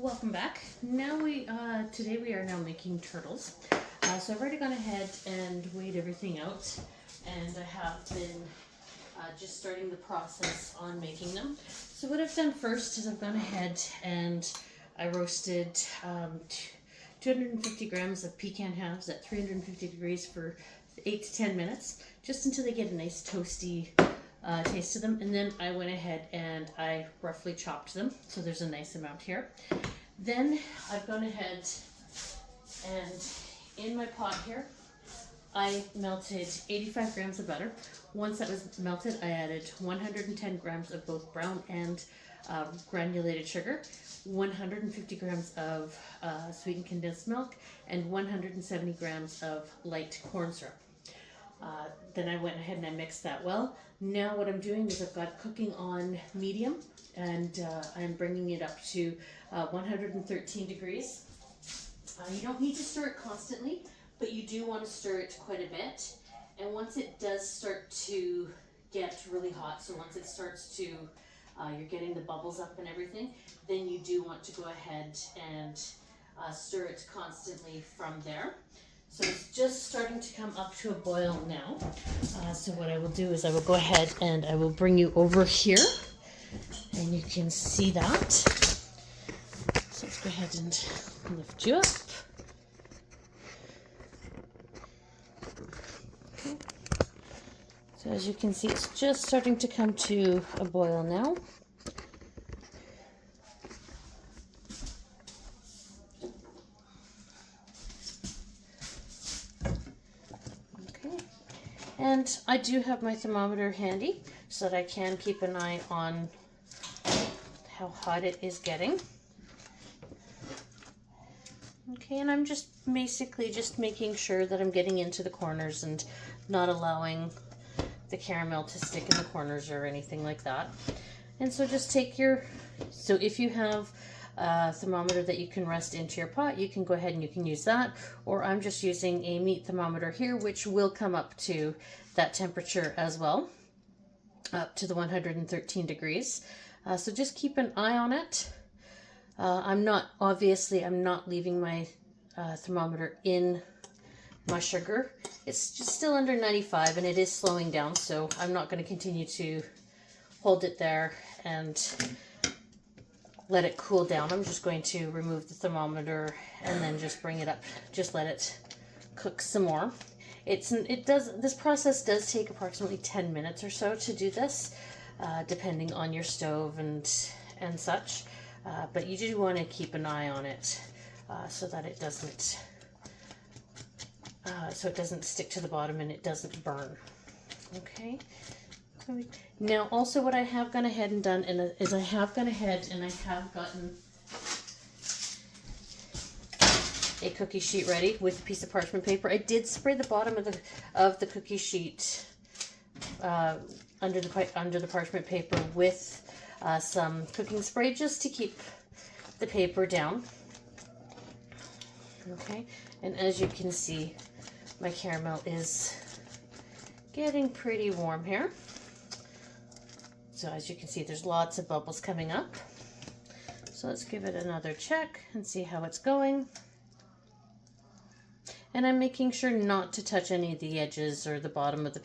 welcome back. Now today we are now making turtles. So I've already gone ahead and weighed everything out, and I have been just starting the process on making them. So what I've done first is I've gone ahead and I roasted 250 grams of pecan halves at 350 degrees for 8 to 10 minutes, just until they get a nice toasty taste to them. And then I went ahead and I roughly chopped them, so there's a nice amount here. Then I've gone ahead and in my pot here I melted 85 grams of butter. Once that was melted, I added 110 grams of both brown and granulated sugar, 150 grams of sweetened condensed milk, and 170 grams of light corn syrup. Then I went ahead and I mixed that well. Now what I'm doing is I've got cooking on medium, and I'm bringing it up to 113 degrees. You don't need to stir it constantly, but you do want to stir it quite a bit. And once it does start to get really hot, so once it starts to, you're getting the bubbles up and everything, then you do want to go ahead and stir it constantly from there. So it's just starting to come up to a boil now. So what I will do is I will go ahead and I will bring you over here, and you can see that. So let's go ahead and lift you up. Okay. So as you can see, it's just starting to come to a boil now. And I do have my thermometer handy so that I can keep an eye on how hot it is getting. Okay, and I'm just basically just making sure that I'm getting into the corners and not allowing the caramel to stick in the corners or anything like that. And so just take so if you have a thermometer that you can rest into your pot, you can go ahead and you can use that, or I'm just using a meat thermometer here, which will come up to that temperature as well, up to the 113 degrees. So just keep an eye on it. I'm not leaving my thermometer in my sugar. It's just still under 95 and it is slowing down, so I'm not going to continue to hold it there and let it cool down. I'm just going to remove the thermometer and then just bring it up. Just let it cook some more. This process does take approximately 10 minutes or so to do this, depending on your stove and such. But you do want to keep an eye on it so that it doesn't stick to the bottom and it doesn't burn. Okay. Now, also what I have gone ahead and done is I have gone ahead and I have gotten a cookie sheet ready with a piece of parchment paper. I did spray the bottom of the cookie sheet under the parchment paper with some cooking spray just to keep the paper down. Okay, and as you can see, my caramel is getting pretty warm here. So as you can see, there's lots of bubbles coming up. So let's give it another check and see how it's going. And I'm making sure not to touch any of the edges or the bottom of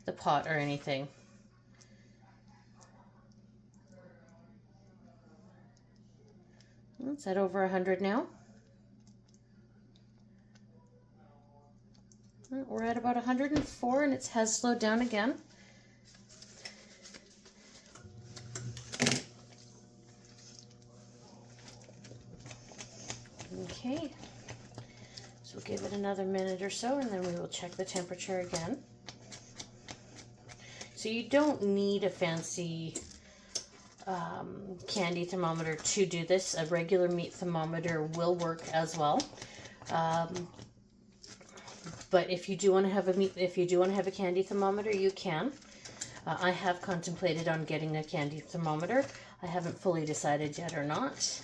the pot or anything. It's at over 100 now. We're at about 104 and it has slowed down again. Okay, so we'll give it another minute or so and then we will check the temperature again. So you don't need a fancy candy thermometer to do this. A regular meat thermometer will work as well. But if you do want to have a candy thermometer, you can. I have contemplated on getting a candy thermometer. I haven't fully decided yet or not.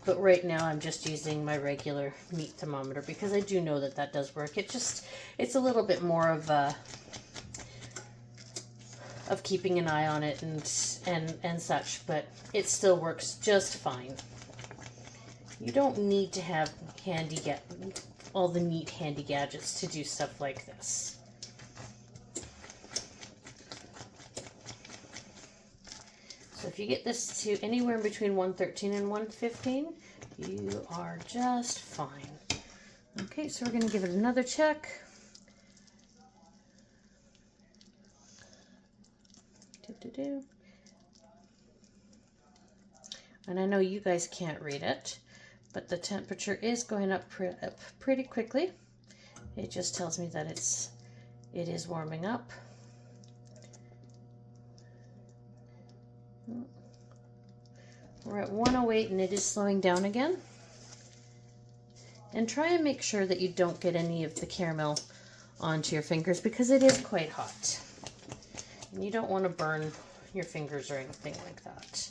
But right now I'm just using my regular meat thermometer because I do know that does work. It's a little bit more of keeping an eye on it and such, but it still works just fine. You don't need to have all the neat handy gadgets to do stuff like this. So if you get this to anywhere between 113 and 115, you are just fine. Okay, so we're going to give it another check. And I know you guys can't read it, but the temperature is going up pretty quickly. It just tells me that it is warming up. We're at 108 and it is slowing down again. And try and make sure that you don't get any of the caramel onto your fingers because it is quite hot. And you don't want to burn your fingers or anything like that.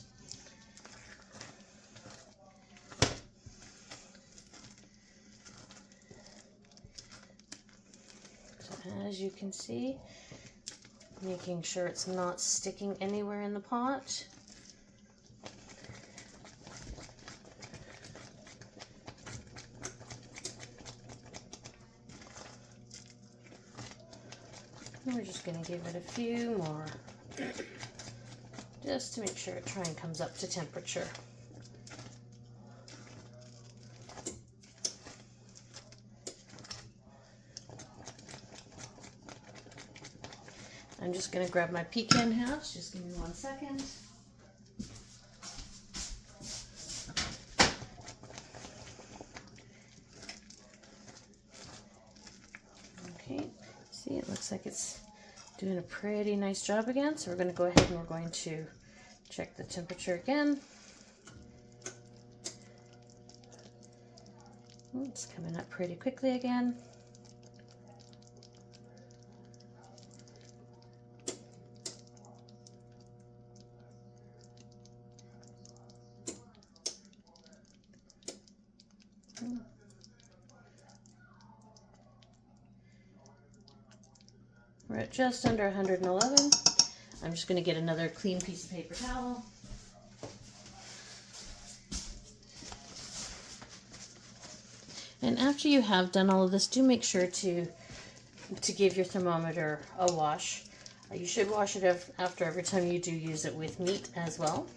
So as you can see, making sure it's not sticking anywhere in the pot. And we're just going to give it a few more, just to make sure it try and comes up to temperature. I'm just going to grab my pecan hash. Just give me 1 second. Okay, see, it looks like it's doing a pretty nice job again. So we're going to go ahead and we're going to check the temperature again. It's coming up pretty quickly again. We're at just under 111. I'm just going to get another clean piece of paper towel. And after you have done all of this, do make sure to give your thermometer a wash. You should wash it after every time you do use it with meat as well.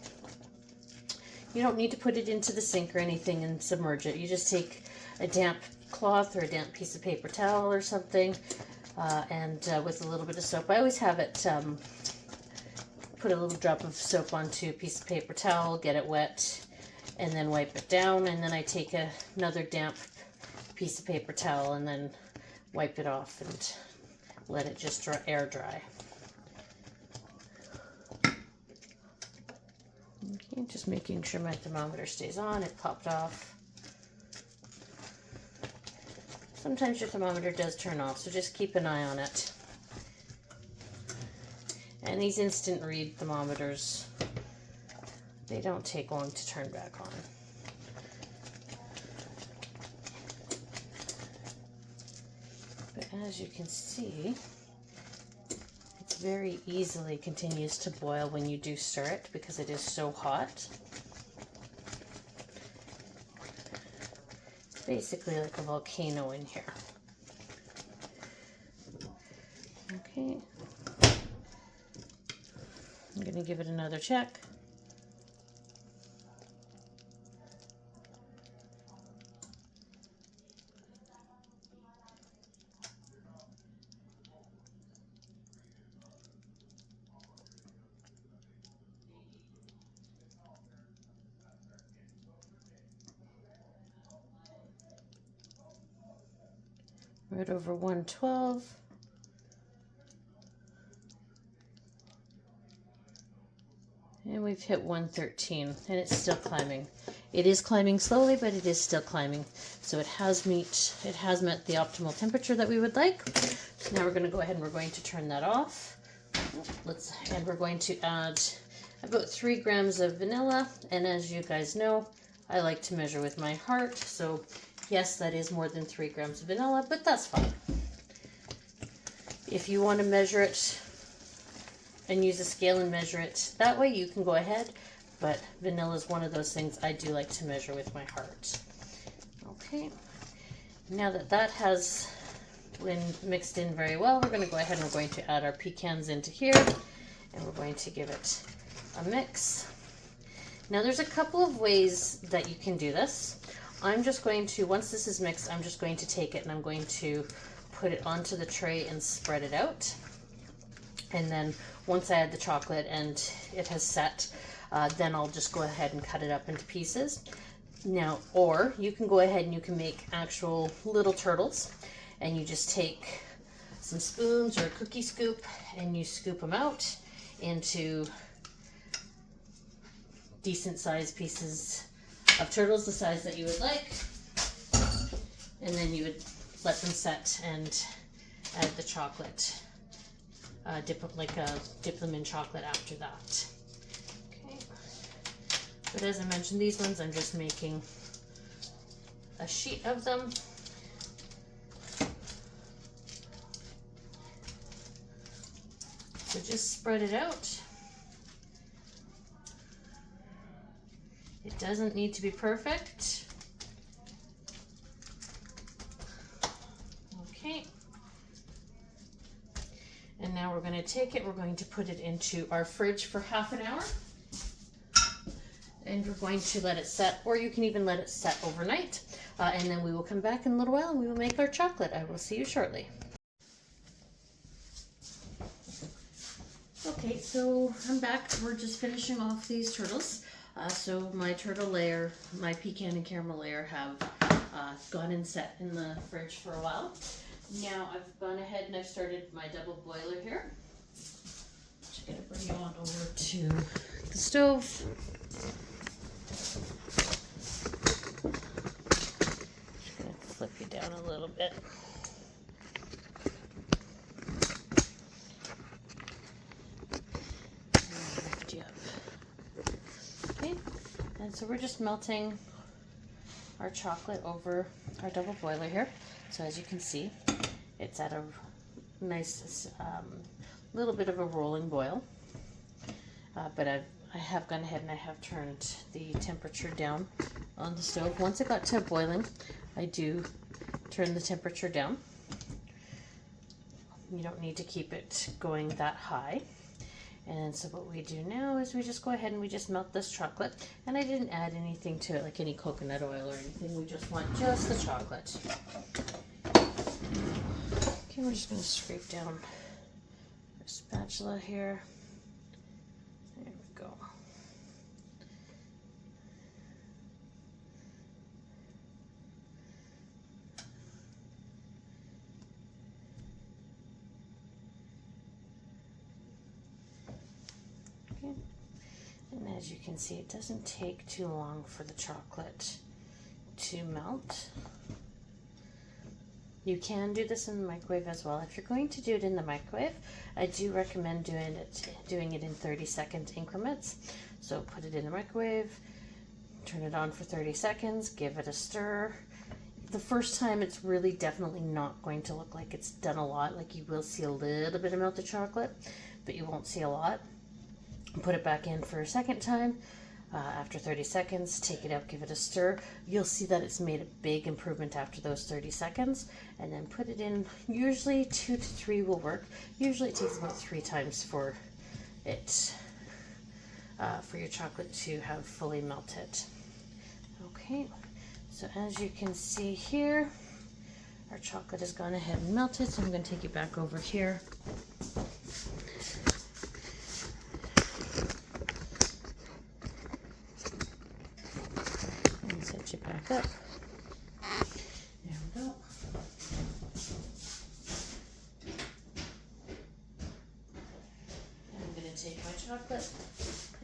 You don't need to put it into the sink or anything and submerge it. You just take a damp cloth or a damp piece of paper towel or something, and with a little bit of soap. I always have it put a little drop of soap onto a piece of paper towel, get it wet, and then wipe it down. And then I take another damp piece of paper towel and then wipe it off and let it just air dry. Okay, just making sure my thermometer stays on. It popped off. Sometimes your thermometer does turn off, so just keep an eye on it. And these instant read thermometers, they don't take long to turn back on. But as you can see, it very easily continues to boil when you do stir it because it is so hot. It's basically like a volcano in here. Okay. I'm going to give it another check. Right over 112. And we've hit 113, and it's still climbing. It is climbing slowly, but it is still climbing. So it has met the optimal temperature that we would like. So now we're going to go ahead and we're going to turn that off. And we're going to add about 3 grams of vanilla. And as you guys know, I like to measure with my heart. So yes, that is more than 3 grams of vanilla, but that's fine. If you want to measure it and use a scale and measure it that way, you can go ahead, but vanilla is one of those things I do like to measure with my heart. Okay, now that that has been mixed in very well, we're going to go ahead and we're going to add our pecans into here, and we're going to give it a mix. Now there's a couple of ways that you can do this. I'm just going to, once this is mixed, I'm just going to take it and I'm going to put it onto the tray and spread it out. And then once I add the chocolate and it has set, then I'll just go ahead and cut it up into pieces. Now, or you can go ahead and you can make actual little turtles, and you just take some spoons or a cookie scoop and you scoop them out into decent sized pieces of turtles, the size that you would like, and then you would let them set and add the chocolate. Dip them in chocolate after that. Okay. But as I mentioned, these ones I'm just making a sheet of them. So just spread it out. It doesn't need to be perfect. Okay. And now we're going to take it, we're going to put it into our fridge for half an hour. And we're going to let it set, or you can even let it set overnight. And then we will come back in a little while and we will make our chocolate. I will see you shortly. Okay, so I'm back. We're just finishing off these turtles. So my turtle layer, my pecan and caramel layer have gone and set in the fridge for a while. Now I've gone ahead and I've started my double boiler here. Just gonna bring you on over to the stove. Just gonna flip you down a little bit. Lift you up. Okay, and so we're just melting our chocolate over our double boiler here. So as you can see, it's at a nice little bit of a rolling boil, but I have gone ahead and I have turned the temperature down on the stove. Once it got to boiling, I do turn the temperature down. You don't need to keep it going that high. And so what we do now is we just go ahead and we just melt this chocolate. And I didn't add anything to it, like any coconut oil or anything. We just want just the chocolate. Okay, we're just going to scrape down our spatula here. There we go. Okay. And as you can see, it doesn't take too long for the chocolate to melt. You can do this in the microwave as well. If you're going to do it in the microwave, I do recommend doing it in 30-second increments. So put it in the microwave, turn it on for 30 seconds, give it a stir. The first time it's really definitely not going to look like it's done a lot. Like you will see a little bit of melted chocolate, but you won't see a lot. Put it back in for a second time. After 30 seconds, take it out, give it a stir. You'll see that it's made a big improvement after those 30 seconds. And then put it in, usually 2 to 3 will work. Usually it takes about 3 times for it, for your chocolate to have fully melted. Okay, so as you can see here, our chocolate has gone ahead and melted. So I'm going to take you back over here. Set you back up. There we go. And I'm going to take my chocolate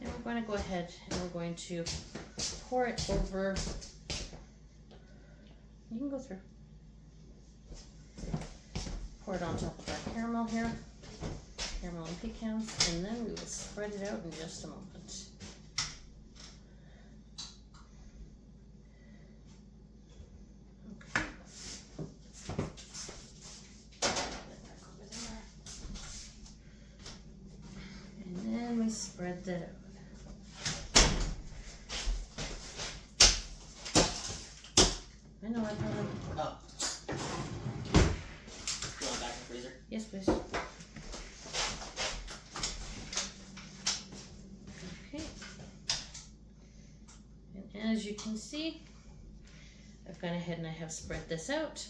and we're going to go ahead and we're going to pour it over. You can go through. Pour it on top of our caramel here, caramel and pecans, and then we will spread it out in just a moment. Spread that out. know, I found them. Oh. You want it back in the freezer? Yes, please. Okay. And as you can see, I've gone ahead and I have spread this out.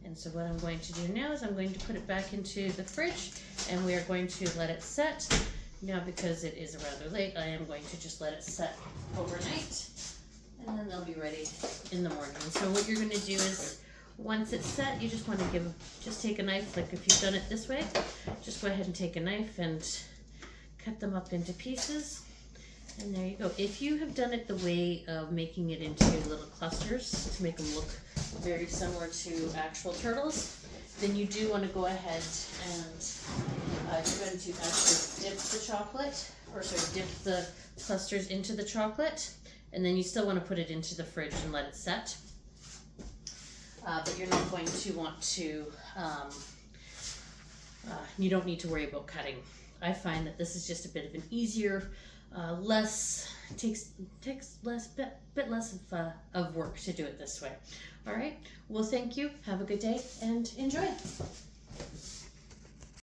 And so what I'm going to do now is I'm going to put it back into the fridge, and we are going to let it set. Now, because it is rather late, I am going to just let it set overnight, and then they'll be ready in the morning. So what you're going to do is, once it's set, you just want to just take a knife, like if you've done it this way, just go ahead and take a knife and cut them up into pieces. And there you go. If you have done it the way of making it into little clusters to make them look very similar to actual turtles, then you do want to go ahead and you're going to actually dip the chocolate, or sorry, dip the clusters into the chocolate, and then you still want to put it into the fridge and let it set. But you're not going to want to, you don't need to worry about cutting. I find that this is just a bit of an easier, takes bit less of work to do it this way. All right. Well, thank you. Have a good day and enjoy.